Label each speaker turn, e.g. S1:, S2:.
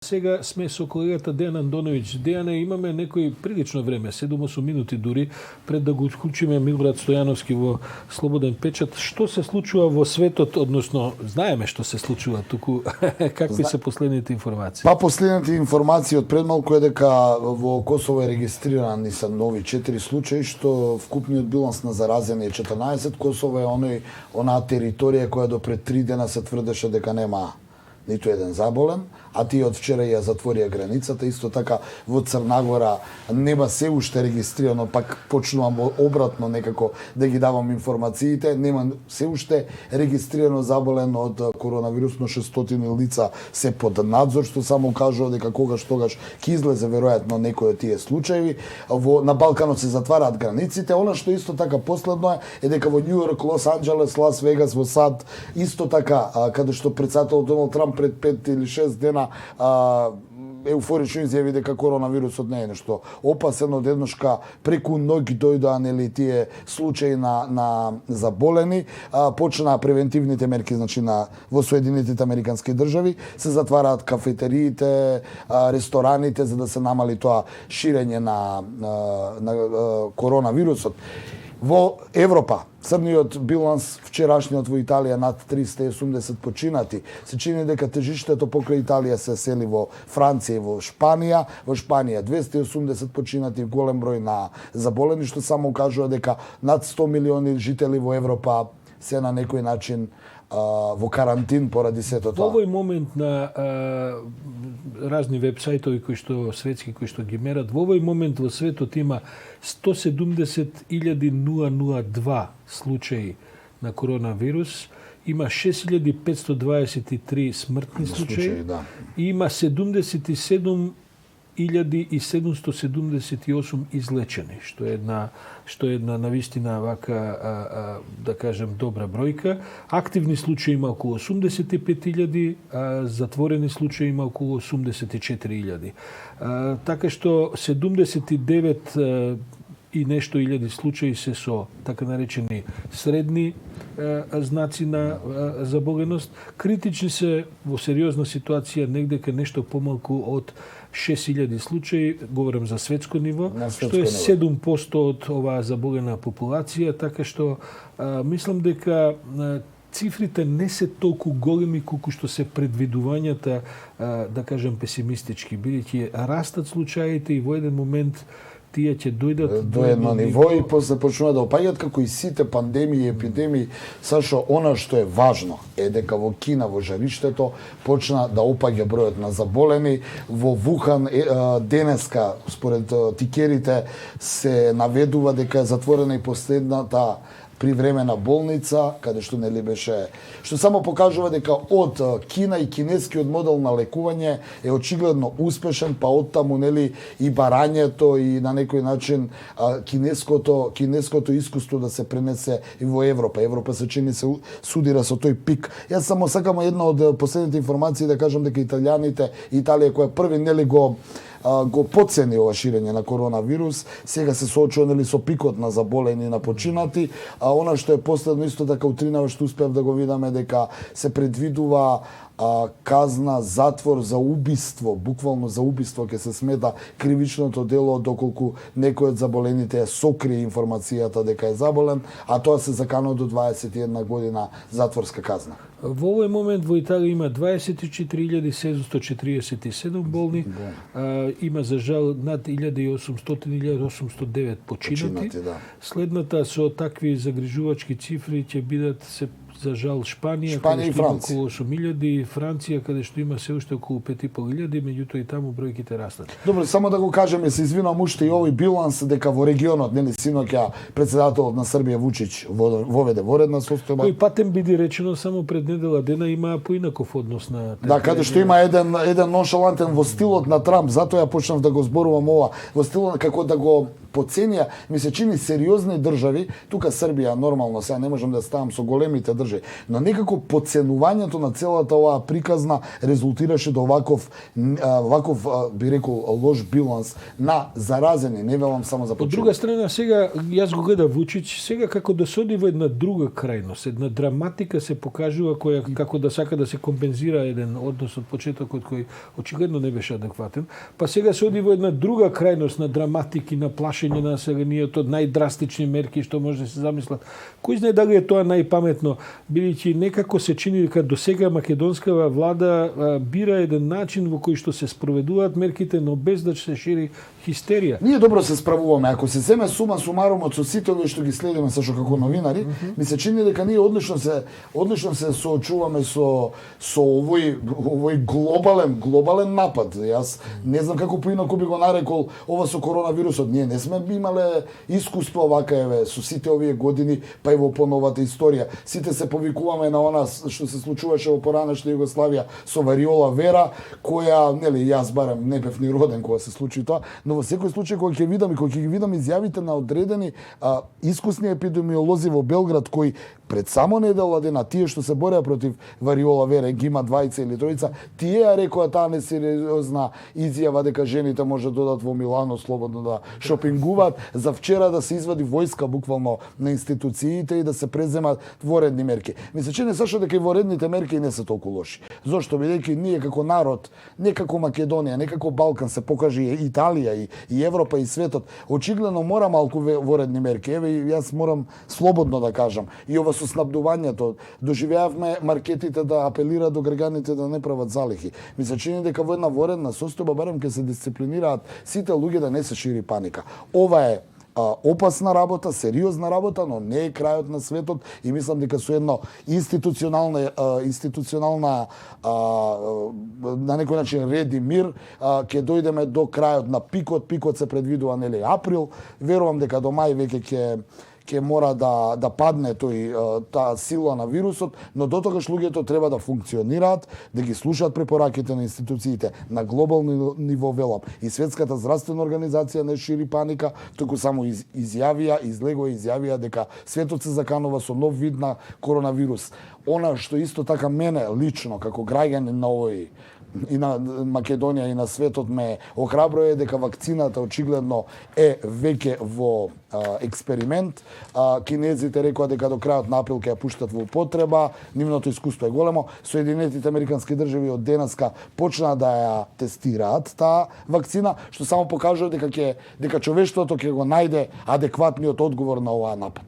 S1: Сега сме со колегата Дејан Андоновиќ. Дејане, имаме некој прилично време, 7-8 минути дури, пред да го вклучиме Милорад Стојановски во Слободен печат. Што се случува во светот, односно, знаеме што се случува туку, какви се последните информации?
S2: Па последните информации од пред малку е дека во Косово е регистрирани се нови 4 случаи, што вкупниот биланс на заразени е 14. Косово е онаа територија која до пред 3 дена се тврдеше дека нема ниту еден заболен, а тие од вчера ја затворија границата. Исто така во Црна Гора нема се уште регистрирано, пак почнувам обратно некако да ги давам информациите, нема се уште регистрирано заболен од коронавирус, но 600 лица се под надзор, што само кажува дека тогаш ќе излезе веројатно некој од тие случаи. На Балканот се затвараат границите. Она што исто така последно е дека во Њу Йорк, Лос Анџелес, Лас Вегас, во САД, исто така каде што председателот Доналд Трамп пред 5 или 6 дена еуфорично изјави дека коронавирусот не е нешто опасен, одедношка преку ноги дојдоа нели тие случаи на заболени, почнаа превентивните мерки, значи во Соединетите Американски држави се затвараат кафетериите, рестораните за да се намали тоа ширење на коронавирусот. Во Европа, црниот биланс вчерашниот во Италија над 380 починати. Се чини дека тежиштето покрај Италија се сели во Франција и во Шпанија. Во Шпанија 280 починати, голем број на заболени, што само кажува дека над 100 милиони жители во Европа се на некој начин во карантин поради сето тоа.
S1: Во овој момент на разни вебсајтови светски кои што ги мерат, во овој момент во светот има 170.002 случаи на коронавирус, има 6.523 смртни случаи,
S2: да.
S1: И има 77.778 излечени, што е една навистина вака да кажем добра бројка. Активни случаи има околу 85.000, а затворени случаи има околу 84.000. Така што 79 и нешто илјади случаи се со така наречени средни знаци на заболеност. Критични се во сериозна ситуација негде кај нешто помалку од 6.000 случаи, говорам за светско ниво, што е 7% од оваа заболена популација, така што мислам дека цифрите не се толку големи колку што се предвидувањата, да кажем песимистички, бидејќи растат случаите и во еден момент тие ќе дојдат
S2: до едно ниво и после почнуваат да опаѓаат како и сите пандемии и епидемии. Сашо, она што е важно е дека во Кина, во жариштето, почна да опаѓа бројот на заболени. Во Вухан денеска, според тикерите, се наведува дека е затворена и последната привремена болница, каде што нели беше, што само покажува дека од Кина и кинескиот модел на лекување е очигледно успешен, па од таму нели и барањето и на некој начин кинеското искуство да се пренесе и во Европа. Европа се чини се судира со тој пик. Јас само сакам една од последните информации да кажам дека Италија која први нели го подцени ова ширење на коронавирус, сега се соочува нели со пикот на заболени и на починати. Она што е последно исто така утринава што успеав да го видаме дека се предвидува казна затвор за убиство, буквално за убиство ќе се смета кривичното дело доколку некој од заболените ја сокрие информацијата дека е заболен, а тоа се заканува до 21 година затворска казна.
S1: Во овој момент во Италија има 24.747 болни, има за жал над 1.800-1.809 починати.
S2: Да.
S1: Следната со такви загрижувачки цифри ќе бидат за жал Шпанија
S2: и
S1: каде што има
S2: Франција.
S1: околу 8.000, Франција каде што има се уште околу 5.500, меѓутоа и таму бројките растат.
S2: Добро, само да го кажеме, се извинувам уште и овој биланс дека во регионот, нели синоќа председателот на Србија Вучич воведе воредна состојба.
S1: Кој патем биде речено само пред недела дена има поинаков однос на
S2: Да, каде што има еден ноншалантен во стилот на Трамп, затоа ја почнав да го зборувам ова, во стилот како да го поценија, ми се чини сериозни држави, тука Србија нормално, сега не можам да ставам со големите држави, но некако поценувањето на целата оваа приказна резултираше до ваков би рекол лош биланс на заразени, не велам само за
S1: Од
S2: почеток.
S1: друга страна, сега, јас го гледам Вучич, сега како да се оди во една друга крајност, една драматика се покажува која како да сака да се компензира еден однос од почетокот кој очигледно не беше адекватен, па сега се оди во една друга крајност на драматики, на плашење на населението, најдрастични мерки што може да се замислат. Кој знае дали е тоа најпаметно, бидејќи некако се чини дека до сега македонскава влада бира еден начин во кој што се спроведуваат мерките, но без да се шири хистерија.
S2: Ние добро се справуваме. Ако се земе сума сумарум од со сите овие што ги следиме сашо како новинари, ми се чини дека ние одлично се соочуваме со овој глобален напад. Јас не знам како поинаку би го нарекол ова со коронавирусот. Ние не сме имале искуство вака со сите овие години, па и во поновата историја. Сите се повикуваме на она што се случуваше во поранешна Југославија со вариола вера, која, нели, јас барем не бев ни роден кога се случи тоа, но во секој случај кога ќе ги видам изјавите на одредени искусни епидемиолози во Белград кои пред само недела дена тие што се бореа против вариола вера, ги има двајца или тројца, тие ја рекоа таа несериозна изјава дека жените може да одат во Милано слободно да шопингуваат, за вчера да се извади војска буквално на институциите и да се преземат воредни мерки. Ми се чини сашо дека и воредните мерки не се толку лоши. Зошто бидејќи ние како народ, не како Македонија, не како Балкан се покажи и Италија и Европа и светот, очигледно мора малку воредни мерки. Еве јас морам слободно да кажам. И ова со снабдувањето, доживеавме маркетите да апелираат до граѓаните да не прават залихи. Ми се чини дека во една воредна состојба барем ќе се дисциплинираат сите луѓе да не се шири паника. Ова е опасна работа, сериозна работа, но не е крајот на светот и мислам дека со едно институционална на некој начин ред и мир ќе дојдеме до крајот на пикот. Пикот се предвидува нели април. Верувам дека до мај веќе ќе мора да падне таа сила на вирусот, но дотогаш луѓето треба да функционираат, да ги слушаат препораките на институциите на глобално ниво, велам. И Светската здравствена организација не шири паника, туку само изјавија дека светот се заканува со нов вид на коронавирус. Она што исто така мене лично како граѓанин на овој и на Македонија и на светот ме охрабрува дека вакцината очигледно е веќе во експеримент. Кинезите рекоа дека до крајот на април ќе ја пуштат во употреба. Нивното искуство е големо. Соединетите американски држави од денеска почнаа да ја тестираат таа вакцина, што само покажува дека човештвото ќе го најде адекватниот одговор на оваа напад.